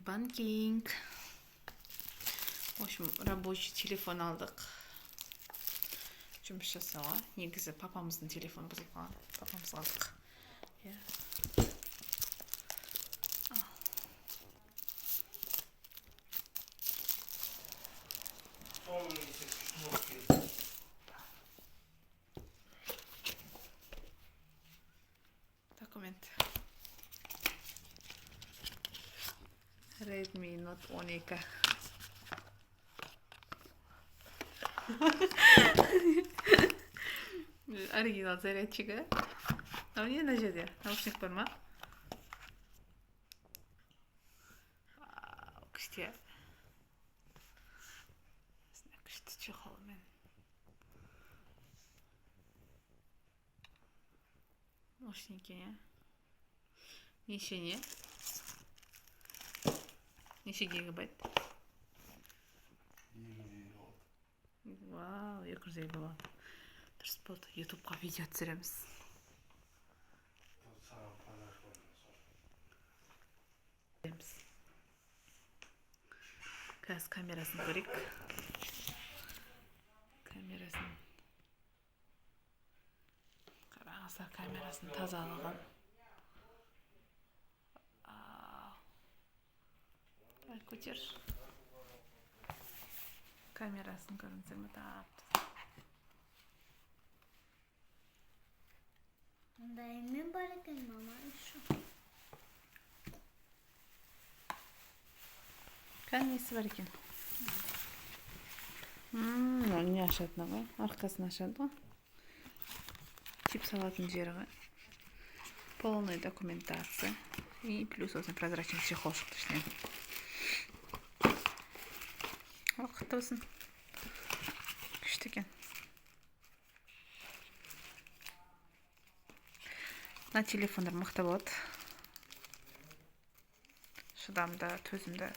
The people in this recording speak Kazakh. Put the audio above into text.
Банкинг. В общем, рабочий телефон алдық. Жұмыс жасауға. Негізі папамыздың телефоны бұзылған. Папамыз алдық. Документ. Redmi Note 12. Оригинал зарядчика. А у нее на жерде наушник бар ма? Күшті. Күшті чехолмен. Наушники не? Неше не? Неше гигабайт? Вау, 250 болады. Дұрыс болды. Ютубқа видео түсіреміз. Қазір камерасын көрейік. Қараңыздар, камерасын тазалаған. Көтер. Камерасын көріңіздер ме? Мен бар екен, мама, еще. Несі бар екен? Не ашатын ғой? Арқасын ашады ғой? Чип салатын жері ғой? Полная документация. И плюс осыны прозрачный чехол шықты ішінен. Құтты болсын. Күшті екен. Мына телефондар мықты болады. Шыдамды, төзімді.